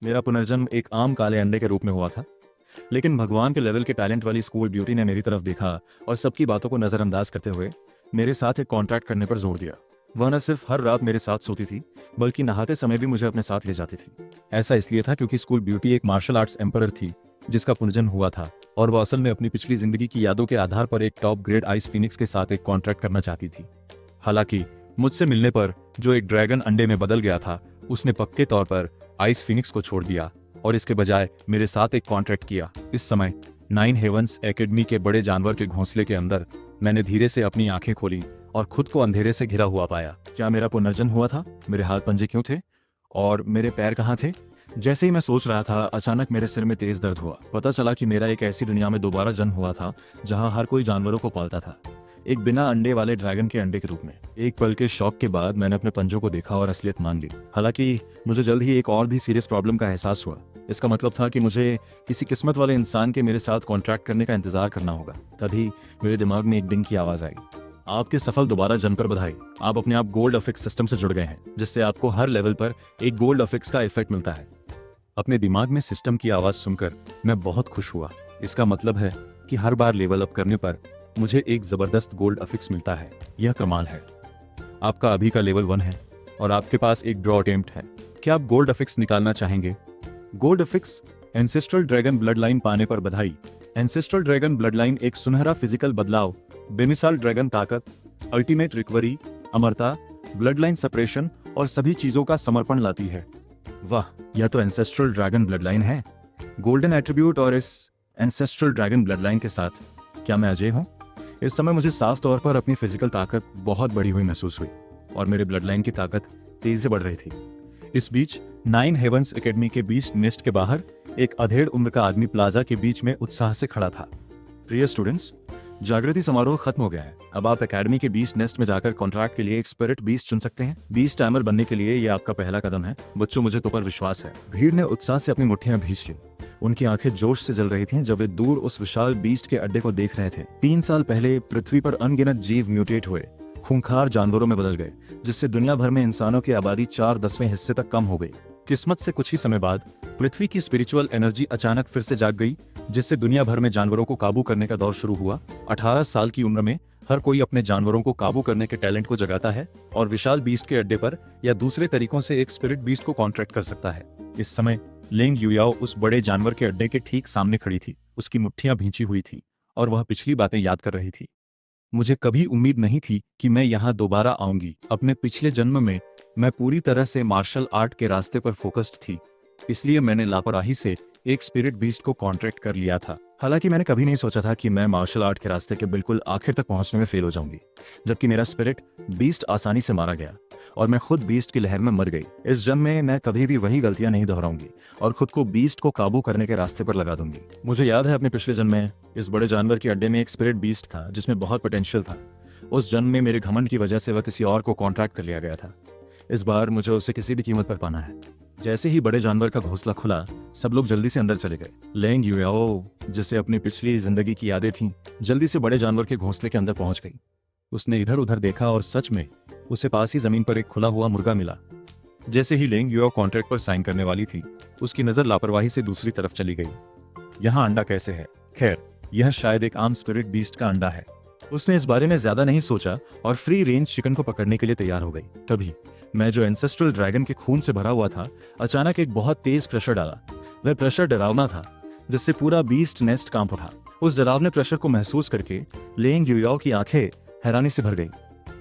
मेरा पुनर्जन्म एक आम काले अंडे के रूप में हुआ था, लेकिन भगवान के लेवल के टैलेंट वाली स्कूल ब्यूटी ने मेरी तरफ देखा और सबकी बातों को नज़रअंदाज करते हुए मेरे साथ एक कॉन्ट्रैक्ट करने पर जोर दिया। वह न सिर्फ हर रात मेरे साथ सोती थी, बल्कि नहाते समय भी मुझे अपने साथ ले जाती थी। ऐसा इसलिए था क्योंकि स्कूल ब्यूटी एक मार्शल आर्ट्स एम्परर थी जिसका पुनर्जन्म हुआ था, और वह असल में अपनी पिछली जिंदगी की यादों के आधार पर एक टॉप ग्रेड आइस फिनिक्स के साथ एक कॉन्ट्रैक्ट करना चाहती थी। हालांकि मुझसे मिलने पर जो एक ड्रैगन अंडे में बदल गया था, उसने पक्के तौर पर आइस फिनिक्स को छोड़ दिया और इसके बजाय मेरे साथ एक कॉन्ट्रैक्ट किया। इस समय 9 हेवंस एकेडमी के बड़े जानवर के घोंसले के अंदर मैंने धीरे से अपनी आंखें खोली और खुद को अंधेरे से घिरा हुआ पाया। क्या मेरा पुनर्जन्म हुआ था? मेरे हाथ पंजे क्यों थे और मेरे पैर कहाँ थे? जैसे ही मैं सोच रहा था, अचानक मेरे सिर में तेज दर्द हुआ। पता चला कि मेरा एक ऐसी दुनिया में दोबारा जन्म हुआ था जहां हर कोई जानवरों को पालता था, एक बिना अंडे वाले ड्रैगन के अंडे के रूप में। एक पल के शॉक के बाद मैंने अपने पंजों को देखा और असलियत मान ली। हालांकि मुझे जल्द ही एक और भी सीरियस प्रॉब्लम का एहसास हुआ। इसका मतलब था कि मुझे किसी किस्मत वाले इंसान के मेरे साथ कॉन्ट्रैक्ट करने का इंतजार करना होगा। तभी मेरे दिमाग में एक डिंग की आवाज आई। आपके सफल दोबारा जन्म पर बधाई। आप अपने आप गोल्ड अफिक्स सिस्टम से जुड़ गए हैं, जिससे आपको हर लेवल पर एक गोल्ड अफिक्स का इफेक्ट मिलता है। अपने दिमाग में सिस्टम की आवाज सुनकर मैं बहुत खुश हुआ। इसका मतलब है कि हर बार लेवल अप करने पर मुझे एक जबरदस्त गोल्ड अफिक्स मिलता है। यह कमाल है। आपका अभी का लेवल 1 है और आपके पास एक ड्रॉ अटेम्प्ट है। क्या आप गोल्ड अफिक्स निकालना चाहेंगे? Gold affix ancestral dragon blood line पाने पर बधाई। एंसेस्ट्रल ड्रैगन ब्लड लाइन एक सुनहरा फिजिकल बदलाव, बेमिसाल ड्रैगन ताकत, अल्टीमेट रिकवरी, अमरता, ब्लड लाइन सेपरेशन और सभी चीजों का समर्पण लाती है। वाह, यह तो एंसेस्ट्रल ड्रैगन ब्लड लाइन है। गोल्डन एट्रीब्यूट और इस एंसेस्ट्रल ड्रैगन ब्लड लाइन के साथ क्या मैं अजय हूँ? इस समय मुझे साफ तौर पर अपनी फिजिकल ताकत बहुत बढ़ी हुई महसूस हुई और मेरे ब्लड लाइन की ताकत तेजी से बढ़ रही थी। इस बीच 9 हेवंस एकेडमी के बीच नेस्ट के बाहर एक अधेड़ उम्र का आदमी प्लाजा के बीच में उत्साह से खड़ा था। प्रिय स्टूडेंट्स, जागृति समारोह खत्म हो गया है। अब आप एकेडमी के बीच नेस्ट में जाकर कॉन्ट्रैक्ट के लिए एक स्पिरिट बीस्ट चुन सकते हैं। बीस्ट टाइमर बनने के लिए यह आपका पहला कदम है। बच्चों, मुझे तो पर विश्वास है। भीड़ ने उत्साह से अपनी मुट्ठियां भींच ली। उनकी आंखें जोश से जल रही थीं जब वे दूर उस विशाल बीस्ट के अड्डे को देख रहे थे। 3 साल पहले पृथ्वी पर अनगिनत जीव म्यूटेट हुए, खूंखार जानवरों में बदल गए, जिससे दुनिया भर में इंसानों की आबादी 4/10वें हिस्से तक कम हो गई। किस्मत से कुछ ही समय बाद पृथ्वी की स्पिरिचुअल एनर्जी अचानक फिर से जाग गई, जिससे दुनिया भर में जानवरों को काबू करने का दौर शुरू हुआ। 18 साल की उम्र में हर कोई अपने जानवरों को काबू करने के टैलेंट को जगाता है और विशाल बीस्ट के अड्डे पर या दूसरे तरीकों से एक स्पिरिट बीस्ट को कॉन्ट्रैक्ट कर सकता है। इस समय लेंग युयाओ उस बड़े जानवर के अड्डे के ठीक सामने खड़ी थी। उसकी मुट्ठियां भींची हुई थी और वह पिछली बातें याद कर रही थी। मुझे कभी उम्मीद नहीं थी कि मैं यहाँ दोबारा आऊंगी। अपने पिछले जन्म में मैं पूरी तरह से मार्शल आर्ट के रास्ते पर फोकस्ड थी, इसलिए मैंने लापरवाही से एक स्पिरिट बीस्ट को कॉन्ट्रैक्ट कर लिया था। हालांकि मैंने कभी नहीं सोचा था कि मैं मार्शल आर्ट के रास्ते के बिल्कुल आखिर तक पहुंचने में फेल हो जाऊंगी, जबकि मेरा स्पिरिट बीस्ट आसानी से मारा गया और मैं खुद बीस्ट की लहर में मर गई। इस जन्म में मैं कभी भी वही गलतियां नहीं दोहराऊंगी और खुद को बीस्ट को काबू करने के रास्ते पर लगा दूंगी। मुझे याद है अपने पिछले जन्म में इस बड़े जानवर के अड्डे में एक स्पिरिट बीस्ट था जिसमें बहुत पोटेंशियल था। उस जन्म में मेरे घमंड की वजह से वह किसी और को कॉन्ट्रैक्ट कर लिया गया था। इस बार मुझे उसे किसी भी कीमत पर पाना है। जैसे ही बड़े जानवर का घोंसला खुला, सब लोग जल्दी से अंदर चले गए। लेंग युयाओ, जिसे अपनी पिछली जिंदगी की यादें थीं, जल्दी से बड़े जानवर के घोंसले के अंदर पहुंच गई। उसने इधर उधर देखा और सच में उसे पास ही जमीन पर एक खुला हुआ मुर्गा मिला। जैसे ही लेंग युयाओ कॉन्ट्रैक्ट पर साइन करने वाली थी, उसकी नजर लापरवाही से दूसरी तरफ चली गई। यहाँ अंडा कैसे है? खैर, यह शायद एक आम स्पिरिट बीस्ट का अंडा है। उसने इस बारे में ज्यादा नहीं सोचा और फ्री रेंज चिकन को पकड़ने के लिए तैयार हो गई। तभी मैं, जो एंसेस्ट्रल ड्रैगन के खून से भरा हुआ था, अचानक एक बहुत तेज प्रेशर डाला। वह प्रेशर डरावना था, जिससे पूरा बीस्ट नेस्ट कांप उठा। उस डरावने प्रेशर को महसूस करके लेंग युयाओ की आंखें हैरानी से भर गई।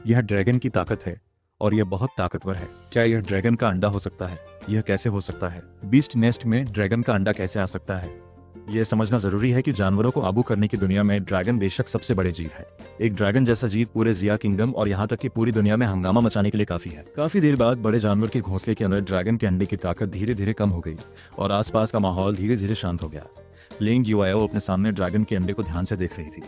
यह ड्रैगन की ताकत है और यह बहुत ताकतवर है। क्या यह ड्रैगन का अंडा हो सकता है? यह कैसे हो सकता है? बीस्ट नेस्ट में ड्रैगन का अंडा कैसे आ सकता है? यह समझना जरूरी है कि जानवरों को काबू करने की दुनिया में ड्रैगन बेशक सबसे बड़े जीव है। एक ड्रैगन जैसा जीव पूरे जिया किंगडम और यहाँ तक कि पूरी दुनिया में हंगामा मचाने के लिए काफी है। काफी देर बाद बड़े जानवर के घोंसले के अंदर ड्रैगन के अंडे की ताकत धीरे धीरे कम हो गई और आसपास का माहौल धीरे धीरे शांत हो गया। लेंग युयाओ अपने सामने ड्रैगन के अंडे को ध्यान से देख रही थी।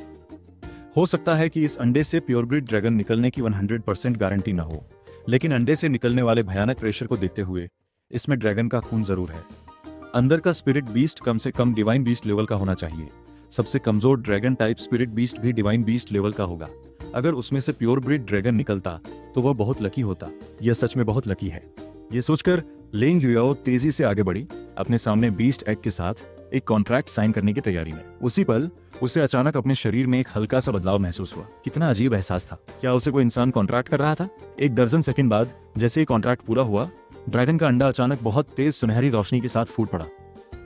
हो सकता है कि इस अंडे से प्योरब्रीड ड्रैगन निकलने की 100% गारंटी न हो, लेकिन अंडे से निकलने वाले भयानक प्रेशर को देखते हुए इसमें ड्रैगन का खून जरूर है। अंदर का स्पिरिट बीस्ट कम से कम डिवाइन बीस्ट लेवल का होना चाहिए। सबसे कमजोर ड्रैगन टाइप स्पिरिट बीस्ट भी डिवाइन बीस्ट लेवल का होगा। अगर उसमें से प्योर ब्रीड ड्रैगन निकलता तो वह बहुत लकी होता। यह सच में बहुत लकी है। ये सोचकर लेंग युयाओ तेजी से आगे बढ़ी, अपने सामने बीस्ट एग के साथ एक कॉन्ट्रैक्ट साइन करने की तैयारी में। उसी पल उसे अचानक अपने शरीर में एक हल्का सा बदलाव महसूस हुआ। कितना अजीब एहसास था। क्या उसे कोई इंसान कॉन्ट्रैक्ट कर रहा था? एक दर्जन सेकंड बाद जैसे ही कॉन्ट्रैक्ट पूरा हुआ, ड्रैगन का अंडा अचानक बहुत तेज सुनहरी रोशनी के साथ फूट पड़ा।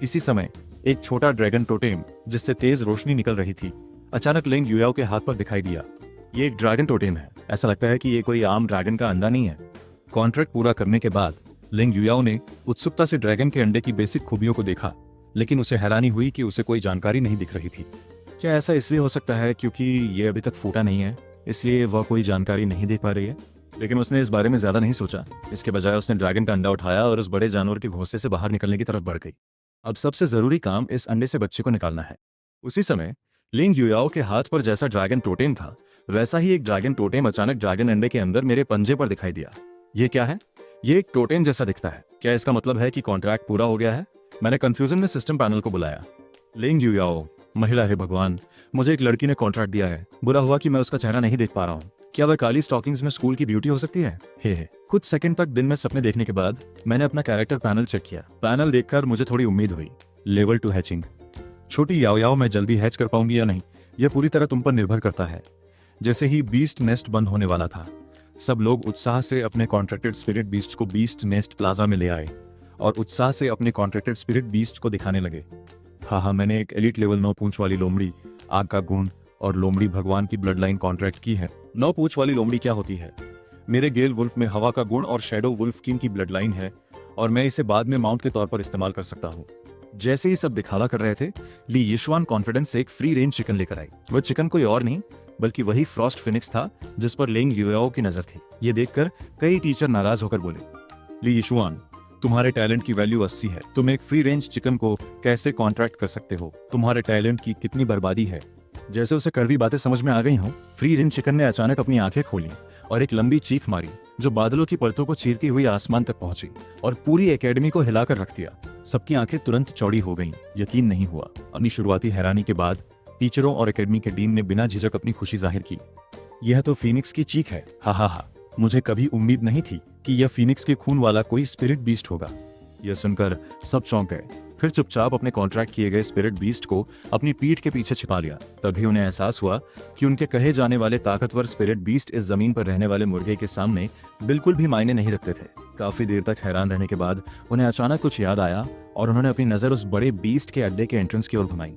इसी समय एक छोटा ड्रैगन टोटेम जिससे तेज रोशनी निकल रही थी, अचानक लेंग युयाओ के हाथ पर दिखाई दिया। ये एक ड्रैगन टोटेम है। ऐसा लगता है कि ये कोई आम ड्रैगन का अंडा नहीं है। कॉन्ट्रैक्ट पूरा करने के बाद लेंग युयाओ ने उत्सुकता से ड्रैगन के अंडे की बेसिक खूबियों को देखा, लेकिन उसे हैरानी हुई कि उसे कोई जानकारी नहीं दिख रही थी। क्या ऐसा इसलिए हो सकता है क्योंकि ये अभी तक फूटा नहीं है, इसलिए वह कोई जानकारी नहीं देख पा रही है? लेकिन उसने इस बारे में ज्यादा नहीं सोचा। इसके बजाय उसने ड्रैगन का अंडा उठाया और उस बड़े जानवर के घोंसले से बाहर निकलने की तरफ बढ़ गई। अब सबसे जरूरी काम इस अंडे से बच्चे को निकालना है। उसी समय लिंग युयाओ के हाथ पर जैसा ड्रैगन टोटेम था, वैसा ही एक ड्रैगन टोटेम अचानक ड्रैगन अंडे के अंदर मेरे पंजे पर दिखाई दिया। ये क्या है? ये एक टोटेम जैसा दिखता है। क्या इसका मतलब है कि कॉन्ट्रैक्ट पूरा हो गया है? मैंने कंफ्यूजन में सिस्टम पैनल को बुलाया। लिंग युयाओ, महिला है भगवान, मुझे एक लड़की ने कॉन्ट्रैक्ट दिया है। बुरा हुआ कि मैं उसका चेहरा नहीं देख पा रहा हूँ। क्या वह काली स्टॉकिंग्स में स्कूल की ब्यूटी हो सकती है? हे। कुछ सेकंड तक दिन में सपने देखने के बाद मैंने अपना कैरेक्टर पैनल चेक किया। पैनल देखकर मुझे थोड़ी उम्मीद हुई। Level 2 hatching. छोटी याओ याओ, मैं जल्दी हैच कर पाऊंगी या नहीं, यह पूरी तरह तुम पर निर्भर करता है। जैसे ही बीस्ट नेस्ट बंद होने वाला था, सब लोग उत्साह से अपने कॉन्ट्रैक्टेड स्पिरिट बीस्ट को बीस्ट नेस्ट प्लाजा में ले आए और उत्साह से अपने कॉन्ट्रैक्टेड स्पिरिट बीस्ट को दिखाने लगे। हाँ, मैंने एक एलिट लेवल 9 पूंछ वाली लोमड़ी, आग का गुण और लोमड़ी भगवान की ब्लड लाइन कॉन्ट्रैक्ट की है। 9 पूंछ वाली लोमड़ी क्या होती है? मेरे गेल वुल्फ में हवा का गुण और शेडो वुल्फ किंग की ब्लड लाइन है और मैं इसे बाद में माउंट के तौर पर इस्तेमाल कर सकता हूँ। जैसे ही सब दिखावा कर रहे थे, ली यीशुआन कॉन्फिडेंस से एक फ्री रेंज चिकन लेकर आई। वह चिकन कोई और नहीं बल्कि वही फ्रॉस्ट फिनिक्स था जिस पर लेंग युयाओ की नजर थी। ये देखकर कई टीचर नाराज होकर बोले, ली यीशुआन, तुम्हारे टैलेंट की वैल्यू 80 है। तुम एक फ्री रेंज चिकन को कैसे कॉन्ट्रैक्ट कर सकते हो? तुम्हारे टैलेंट की कितनी बर्बादी है। जैसे उसे कड़वी बातें समझ में आ गई हों, फ्री रेंज चिकन ने अचानक अपनी आंखें खोली और एक लंबी चीख मारी जो बादलों की परतों को चीरती हुई आसमान तक पहुंची और पूरी एकेडमी को हिलाकर रख दिया। सबकी आंखें तुरंत चौड़ी हो गईं। यकीन नहीं हुआ। अपनी शुरुआती हैरानी के बाद टीचरों और एकेडमी के डीन ने बिना झिझक अपनी खुशी जाहिर की। यह तो फीनिक्स की चीख है। हा। मुझे कभी उम्मीद नहीं थी कि यह फीनिक्स के खून वाला कोई स्पिरिट बीस्ट होगा। यह सुनकर सब चौंक गए, फिर चुपचाप अपने कॉन्ट्रैक्ट किए गए स्पिरिट बीस्ट को अपनी पीठ के पीछे छिपा लिया। तभी उन्हें एहसास हुआ कि उनके कहे जाने वाले ताकतवर स्पिरिट बीस्ट इस जमीन पर रहने वाले मुर्गे के सामने बिल्कुल भी मायने नहीं रखते थे। काफी देर तक हैरान रहने के बाद उन्हें अचानक कुछ याद आया और उन्होंने अपनी नजर उस बड़े बीस्ट के अड्डे के एंट्रेंस की ओर घुमाई।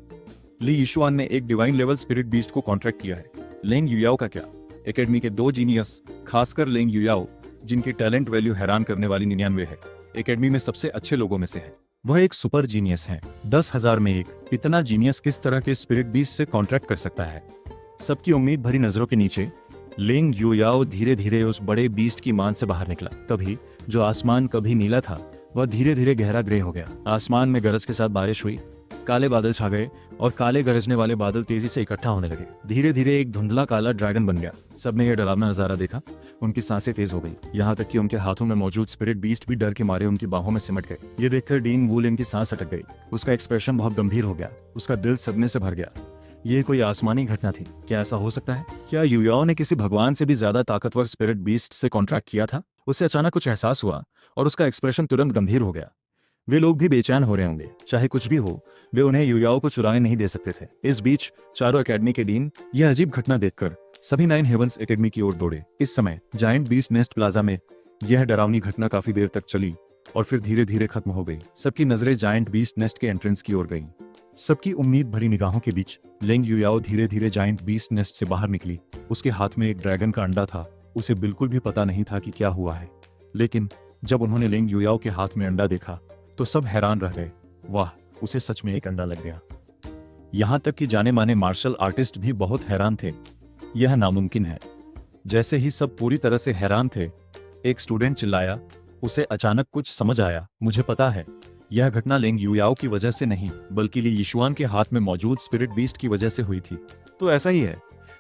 ली यीशुआन ने एक डिवाइन लेवल स्पिरिट बीस्ट को कॉन्ट्रैक्ट किया है। लेंग युयाओ का क्या? एकेडमी के 2 जीनियस, खासकर लेंग युयाओ, जिनकी टैलेंट वैल्यू हैरान करने वाली 99 है, एकेडमी में सबसे अच्छे लोगों में से है। वह एक सुपर जीनियस है, 10,000 में एक। इतना जीनियस किस तरह के स्पिरिट बीस्ट से कॉन्ट्रैक्ट कर सकता है? सबकी उम्मीद भरी नजरों के नीचे लेंग युयाओ धीरे धीरे उस बड़े बीस्ट की मान से बाहर निकला। तभी जो आसमान कभी नीला था वह धीरे धीरे गहरा ग्रे हो गया। आसमान में गरज के साथ बारिश हुई, काले बादल छा गए और काले गरजने वाले बादल तेजी से इकट्ठा होने लगे। धीरे धीरे एक धुंधला काला ड्रैगन बन गया। सबने यह डरावना नजारा देखा। उनकी सांसें तेज हो गई, यहाँ तक कि उनके हाथों में मौजूद स्पिरिट बीस्ट भी डर के मारे उनकी बाहों में सिमट गए। ये देखकर डीन वूलेन की सांस अटक गई। उसका एक्सप्रेशन बहुत गंभीर हो गया। उसका दिल सदमे से भर गया। ये कोई आसमानी घटना थी। क्या ऐसा हो सकता है? क्या युयाओ ने किसी भगवान से भी ज्यादा ताकतवर स्पिरिट बीस्ट से कॉन्ट्रैक्ट किया था? उसे अचानक कुछ एहसास हुआ और उसका एक्सप्रेशन तुरंत गंभीर हो गया। वे लोग भी बेचैन हो रहे होंगे। चाहे कुछ भी हो, वे उन्हें युयाओ को चुराने नहीं दे सकते थे। इस बीच चारों एकेडमी के डीन यह अजीब घटना देखकर सभी 9 हेवंस एकेडमी की ओर दौड़े। इस समय जायंट बीस्ट नेस्ट प्लाजा में यह डरावनी घटना काफी देर तक चली और फिर धीरे धीरे खत्म हो गई। सबकी नजरें जायंट बीस्ट नेस्ट के एंट्रेंस की ओर गईं। सबकी उम्मीद भरी निगाहों के बीच लेंग युयाओ धीरे धीरे जायंट बीस्ट नेस्ट से बाहर निकली। उसके हाथ में एक ड्रैगन का अंडा था। उसे बिल्कुल भी पता नहीं था कि क्या हुआ है, लेकिन जब उन्होंने लेंग युयाओ के हाथ में अंडा देखा तो सब हैरान रह गए। वाह, उसे सच में एक अंडा लग गया। यहाँ तक कि जाने माने मार्शल आर्टिस्ट भी बहुत हैरान थे। यह नामुमकिन है। जैसे ही सब पूरी तरह से हैरान थे, एक स्टूडेंट चिल्लाया। उसे अचानक कुछ समझ आया। मुझे पता है, यह घटना लेंग युयाओ की वजह से नहीं बल्कि ली यीशुआन के हाथ में मौजूद स्पिरिट बीस्ट की वजह से हुई थी। तो ऐसा ही है,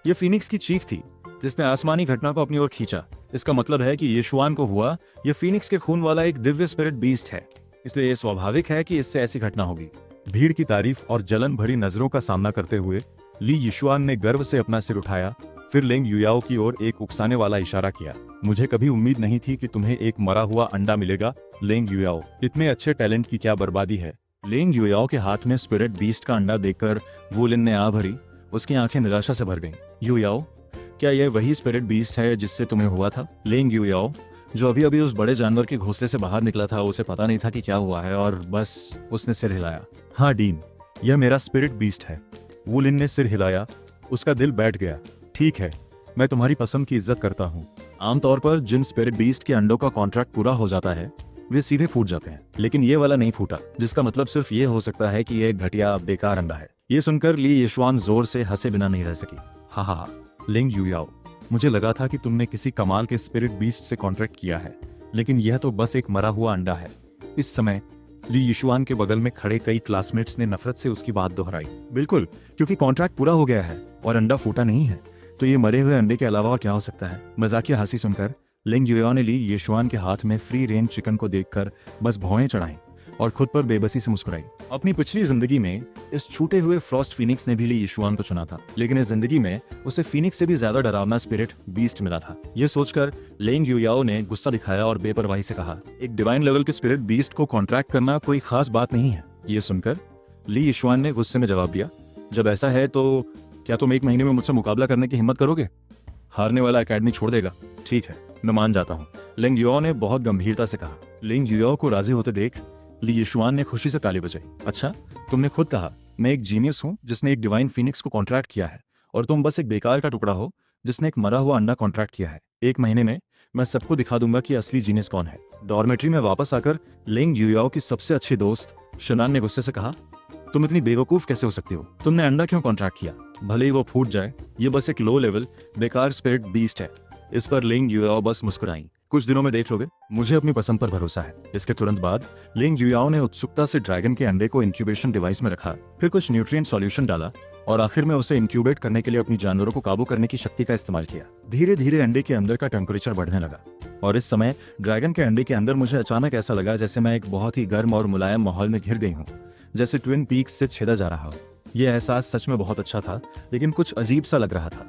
यह फीनिक्स की चीख थी जिसने आसमानी घटना को अपनी ओर खींचा। इसका मतलब है कि यीशुआन को हुआ यह फीनिक्स के खून वाला एक दिव्य स्पिरिट बीस्ट है, इसलिए यह स्वाभाविक है कि इससे ऐसी घटना होगी। भीड़ की तारीफ और जलन भरी नजरों का सामना करते हुए ली यीशुआन ने गर्व से अपना सिर उठाया, फिर लेंग युयाओ की ओर एक उकसाने वाला इशारा किया। मुझे कभी उम्मीद नहीं थी कि तुम्हें एक मरा हुआ अंडा मिलेगा लेंग युयाओ, इतने अच्छे टैलेंट की क्या बर्बादी है। लेंग युयाओ के हाथ में स्पिरिट बीस्ट का अंडा देखकर वू लिन ने आ भरी। उसकी आंखें निराशा से भर गईं। युयाओ, क्या यह वही स्पिरिट बीस्ट है जिससे तुम्हें हुआ था? लेंग युयाओ, जो अभी अभी उस बड़े जानवर के घोंसले से बाहर निकला था, उसे पता नहीं था कि क्या हुआ है और बस उसने सिर हिलाया। हाँ डीन, यह मेरा स्पिरिट बीस्ट है। वू लिन ने सिर हिलाया। उसका दिल बैठ गया। ठीक है, मैं तुम्हारी पसंद की इज्जत करता हूँ। आमतौर पर जिन स्पिरिट बीस्ट के अंडों का कॉन्ट्रैक्ट पूरा हो जाता है वे सीधे फूट जाते हैं, लेकिन ये वाला नहीं फूटा, जिसका मतलब सिर्फ ये हो सकता है कि ये एक घटिया बेकार अंडा है। ये सुनकर ली यशवान जोर से हंसे बिना नहीं रह सकी। हा हा, लिंग युयाओ, मुझे लगा था कि तुमने किसी कमाल के स्पिरिट बीस्ट से कॉन्ट्रैक्ट किया है, लेकिन यह तो बस एक मरा हुआ अंडा है। इस समय ली यशवान के बगल में खड़े कई क्लासमेट्स ने नफरत से उसकी बात दोहराई। बिल्कुल, क्योंकि कॉन्ट्रैक्ट पूरा हो गया है और अंडा फूटा नहीं है, तो ये मरे हुए अंडे के अलावा और क्या हो सकता है? मजाकिया हंसी सुनकर लिंग युयाओ ने ली यशवान के हाथ में फ्री रेंज चिकन को देखकर बस भौएं चढ़ाई और खुद पर बेबसी से मुस्कुराई। अपनी पिछली जिंदगी में इस छूटे हुए फ्रॉस्ट फीनिक्स ने भी ली यशवान को चुना था, लेकिन इस जिंदगी में उसे फीनिक्स से भी ज्यादा डरावना स्पिरिट बीस्ट मिला था। यह सोचकर लिंग युयाओ ने गुस्सा दिखाया और बेपरवाही से कहा, एक डिवाइन लेवल के स्पिरिट बीस्ट को कॉन्ट्रैक्ट करना कोई खास बात नहीं है। ये सुनकर ली यशवान ने गुस्से में जवाब दिया, जब ऐसा है तो क्या तुम 1 महीने में मुझसे मुकाबला करने की हिम्मत करोगे? हारने वाला एकेडमी छोड़ देगा। ठीक है, मैं मान जाता हूँ, लिंग युयाओ ने बहुत गंभीरता से कहा। लिंग युयाओ को राजी होते देख ली यशवान ने खुशी से ताली बजाई। अच्छा, तुमने खुद कहा मैं एक जीनियस हूँ जिसने एक डिवाइन फीनिक्स को कॉन्ट्रैक्ट किया है, और तुम बस एक बेकार का टुकड़ा हो जिसने एक मरा हुआ अंडा कॉन्ट्रैक्ट किया है। 1 महीने में मैं सबको दिखा दूंगा कि असली जीनियस कौन है। डॉर्मेट्री में वापस आकर लिंग युयाओ की सबसे अच्छी दोस्त शनान ने गुस्से से कहा, तुम इतनी बेवकूफ कैसे हो सकती हो? तुमने अंडा क्यों कॉन्ट्रैक्ट किया? भले ही वो फूट जाए, ये बस एक लो लेवल बेकार स्पिरिट बीस्ट है। इस पर लिंग युयाओ बस मुस्कुराई। कुछ दिनों में देख लोगे, मुझे अपनी पसंद पर भरोसा है। इसके तुरंत बाद लिंग युयाओ ने उत्सुकता से ड्रैगन के अंडे को इंक्यूबेशन डिवाइस में रखा, फिर कुछ न्यूट्रिएंट सॉल्यूशन डाला और आखिर में उसे इंक्यूबेट करने के लिए अपनी जानवरों को काबू करने की शक्ति का इस्तेमाल किया। धीरे धीरे अंडे के अंदर का टेम्परेचर बढ़ने लगा और इस समय ड्रैगन के अंडे के अंदर मुझे अचानक ऐसा लगा जैसे मैं एक बहुत ही गर्म और मुलायम माहौल में घिर गई हूँ, जैसे ट्विन पीक्स से छेदा जा रहा हो। यह एहसास सच में बहुत अच्छा था, लेकिन कुछ अजीब सा लग रहा था।